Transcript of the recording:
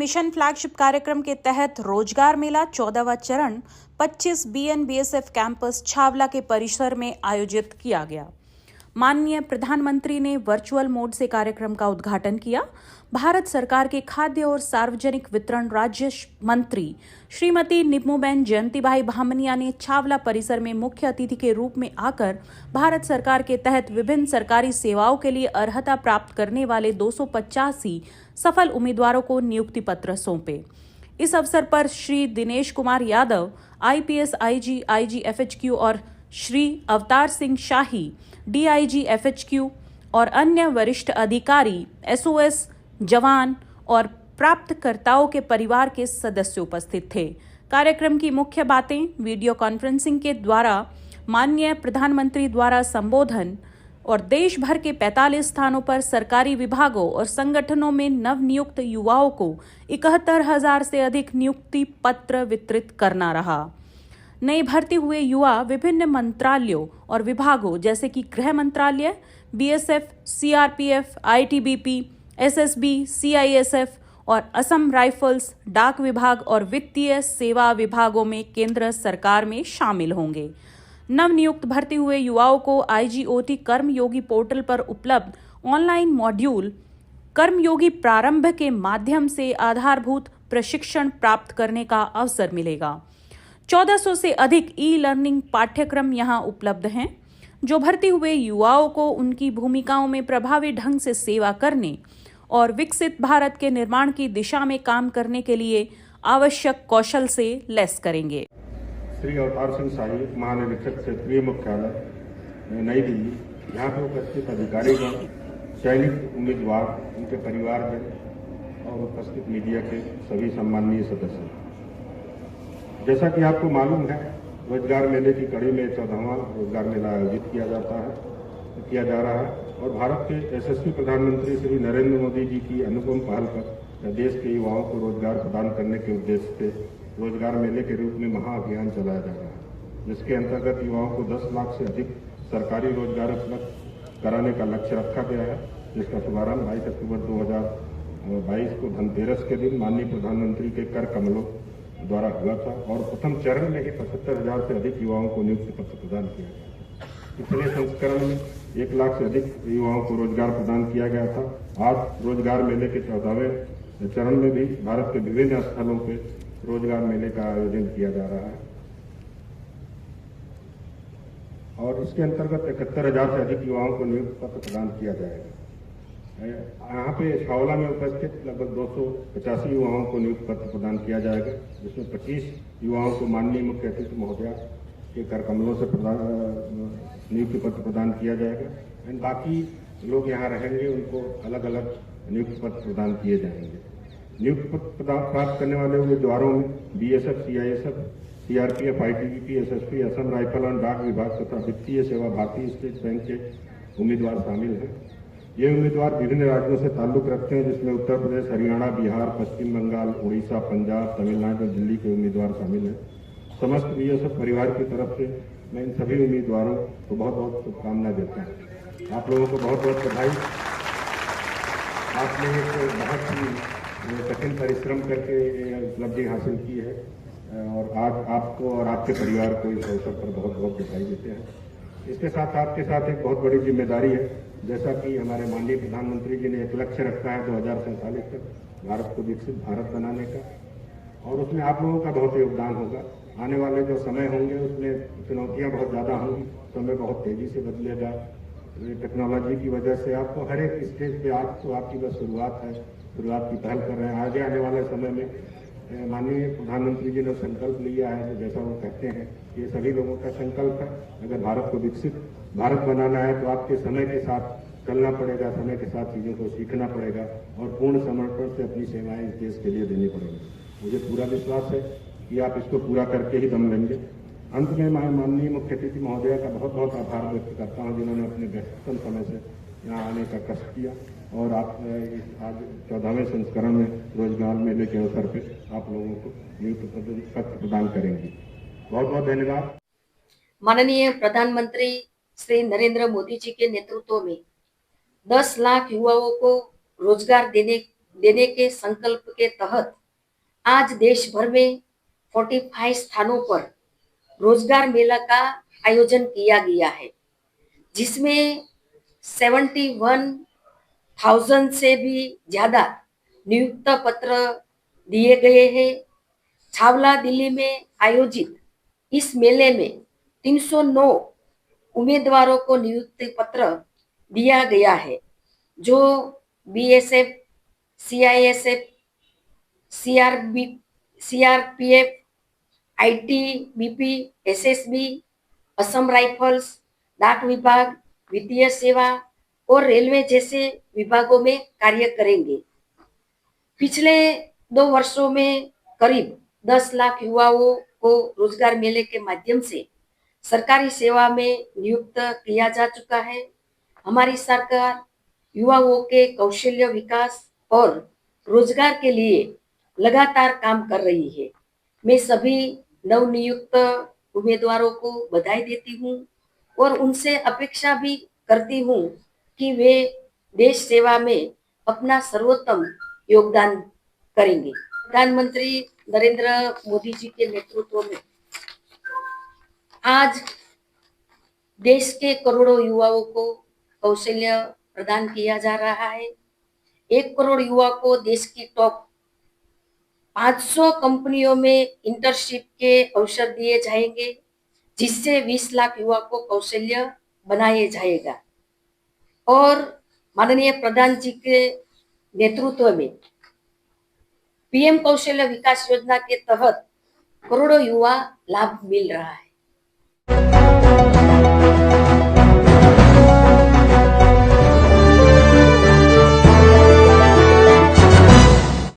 Mission flagship कार्यक्रम के तहत रोजगार मेला 14वां चरण 25 बीएनबीएसएफ कैंपस छावला के परिसर में आयोजित किया गया। माननीय प्रधानमंत्री ने वर्चुअल मोड से कार्यक्रम का उद्घाटन किया। भारत सरकार के खाद्य और सार्वजनिक वितरण राज्य मंत्री श्रीमती निम्मोबेन जयंतीभाई भामनिया ने छावला परिसर में मुख्य अतिथि के रूप में आकर भारत सरकार के तहत विभिन्न सरकारी सेवाओं के लिए अर्हता प्राप्त करने वाले 285 सफल उम्मीदवारों को नियुक्ति पत्र सौंपे। इस अवसर पर श्री दिनेश कुमार यादव, आईपीएस आईजी आईजीएफएचक्यू और श्री अवतार सिंह शाही, डीआईजी एफएचक्यू और अन्य वरिष्ठ अधिकारी, एसओएस जवान और प्राप्तकर्ताओं के परिवार के सदस्य उपस्थित थे। कार्यक्रम की मुख्य बातें वीडियो कॉन्फ्रेंसिंग के द्वारा माननीय प्रधानमंत्री द्वारा संबोधन और देश भर के 45 स्थानों पर सरकारी विभागों और संगठनों में नवनियुक्त युवाओं को 71,000 से अधिक नियुक्ति पत्र वितरित करना रहा। नए भर्ती हुए युवा विभिन्न मंत्रालयों और विभागों जैसे कि गृह मंत्रालय, BSF, CRPF, ITBP, SSB, CISF और असम राइफल्स, डाक विभाग और वित्तीय सेवा विभागों में केंद्र सरकार में शामिल होंगे। नवनियुक्त भर्ती हुए युवाओं को आईजीओटी कर्मयोगी पोर्टल पर उपलब्ध ऑनलाइन मॉड्यूल कर्मयोगी प्रारंभ के माध्यम से आधारभूत प्रशिक्षण प्राप्त करने का अवसर मिलेगा। 1400 से अधिक ई लर्निंग पाठ्यक्रम यहां उपलब्ध हैं, जो भर्ती हुए युवाओं को उनकी भूमिकाओं में प्रभावी ढंग से सेवा करने और विकसित भारत के निर्माण की दिशा में काम करने के लिए आवश्यक कौशल से लैस करेंगे। श्री अवतार सिंह शाही, महानिरीक्षक क्षेत्रीय मुख्यालय नई दिल्ली, यहाँ पर उपस्थित अधिकारीगण, चयनित उम्मीदवार, उनके परिवारजन और उपस्थित मीडिया के सभी सम्माननीय सदस्य। जैसा कि आपको मालूम है, रोजगार मेले की कड़ी में 14वां रोजगार मेला आयोजित किया जा रहा है और भारत के यशस्वी प्रधानमंत्री श्री नरेंद्र मोदी जी की अनुपम पहल पर देश के युवाओं को रोजगार प्रदान करने के उद्देश्य से रोजगार मेले के रूप में महाअभियान चलाया जा रहा है, जिसके अंतर्गत युवाओं को 10 लाख से अधिक सरकारी रोजगार उपलब्ध कराने का लक्ष्य रखा गया है, जिसका शुभारंभ 22 अक्टूबर 2022 को धनतेरस के दिन माननीय प्रधानमंत्री के कर कमलों द्वारा हुआ था और प्रथम चरण में ही 75,000 से अधिक युवाओं को नियुक्ति पत्र प्रदान किया गया। पिछले संस्करण में 1 लाख से अधिक युवाओं को रोजगार प्रदान किया गया था। आज रोजगार मेले के 14वें चरण में भी भारत के विभिन्न स्थलों पर रोजगार मेले का आयोजन किया जा रहा है और इसके अंतर्गत 71,000 से अधिक युवाओं को नियुक्ति पत्र प्रदान किया जाएगा। यहाँ पे छावला में उपस्थित लगभग 285 युवाओं को नियुक्ति पत्र प्रदान किया जाएगा, जिसमें 25 युवाओं को माननीय मुख्य अतिथि महोदया के कर कमलों से नियुक्ति पत्र प्रदान किया जाएगा। एंड बाकी लोग यहाँ रहेंगे, उनको अलग अलग नियुक्ति पत्र प्रदान किए जाएंगे। नियुक्ति पत्र प्राप्त करने वाले उम्मीदवारों में BSF, CISF, CRPF, ITBP, SSP, Assam rifle और डाक विभाग तथा वित्तीय सेवा भारतीय स्टेट बैंक के उम्मीदवार शामिल हैं। ये उम्मीदवार विभिन्न राज्यों से ताल्लुक रखते हैं, जिसमें उत्तर प्रदेश, हरियाणा, बिहार, पश्चिम बंगाल, उड़ीसा, पंजाब, तमिलनाडु और दिल्ली के उम्मीदवार शामिल हैं। समस्त बीएसएफ परिवार की तरफ से मैं इन सभी उम्मीदवारों को बहुत बहुत शुभकामनाएं देता हूँ। आप लोगों को बहुत बहुत बधाई। आपने एक बहुत ही कठिन परिश्रम करके उपलब्धि हासिल की है और आज आपको और आपके परिवार को इस अवसर पर बहुत बहुत बधाई देते हैं। इसके साथ आपके साथ एक बहुत बड़ी जिम्मेदारी है, जैसा कि हमारे माननीय प्रधानमंत्री जी ने एक लक्ष्य रखा है 2047 तक भारत को विकसित भारत बनाने का, और उसमें आप लोगों का बहुत योगदान होगा। आने वाले जो समय होंगे उसमें चुनौतियां बहुत ज़्यादा होंगी, समय बहुत तेजी से बदलेगा। टेक्नोलॉजी की वजह से आपको हर एक स्टेज पे आज तो आपकी बस शुरुआत है, शुरुआत की पहल कर रहे हैं। आगे आने वाले समय में माननीय प्रधानमंत्री जी ने संकल्प लिया है, जैसा वो कहते हैं, ये सभी लोगों का संकल्प है। अगर भारत को विकसित भारत बनाना है तो आपके समय के साथ चलना पड़ेगा, समय के साथ चीज़ों को सीखना पड़ेगा और पूर्ण समर्पण से अपनी सेवाएं इस देश के लिए देनी पड़ेगी। मुझे पूरा विश्वास है कि आप इसको पूरा करके ही दम लेंगे। अंत में मैं माननीय मुख्य अतिथि महोदया का बहुत बहुत आभार व्यक्त करता हूँ, जिन्होंने अपने व्यस्ततम समय से यहाँ आने का कष्ट किया और आप आज 14वें संस्करण में रोजगार मेले के अवसर पर आप लोगों को नियुक्ति पत्र प्रदान करेंगी। बहुत बहुत धन्यवाद। माननीय प्रधानमंत्री श्री नरेंद्र मोदी जी के नेतृत्व में 10 लाख युवाओं को रोजगार देने देने के संकल्प के तहत आज देश भर में 45 स्थानों पर रोजगार मेला का आयोजन किया गया है, जिसमें 71,000 से भी ज्यादा नियुक्त पत्र दिए गए हैं। छावला दिल्ली में आयोजित इस मेले में 309 उम्मीदवारों को नियुक्ति पत्र दिया गया है, जो BSF, CISF, CRPF, ITBP, SSB, Assam rifles, डाक विभाग, वित्तीय सेवा और रेलवे जैसे विभागों में कार्य करेंगे। पिछले 2 वर्षों में करीब 10 लाख युवाओं को रोजगार मेले के माध्यम से सरकारी सेवा में नियुक्त किया जा चुका है। हमारी सरकार युवाओं के कौशल्य विकास और रोजगार के लिए लगातार काम कर रही है। मैं सभी नवनियुक्त उम्मीदवारों को बधाई देती हूँ और उनसे अपेक्षा भी करती हूँ कि वे देश सेवा में अपना सर्वोत्तम योगदान करेंगे। प्रधानमंत्री नरेंद्र मोदी जी के नेतृत्व में आज देश के करोड़ों युवाओं को कौशल्य प्रदान किया जा रहा है। 1 करोड़ युवा को देश की टॉप 500 कंपनियों में इंटर्नशिप के अवसर दिए जाएंगे, जिससे 20 लाख युवा को कौशल्य बनाया जाएगा। और माननीय प्रधान जी के नेतृत्व में पीएम कौशल्य विकास योजना के तहत करोड़ों युवा लाभ मिल रहा है।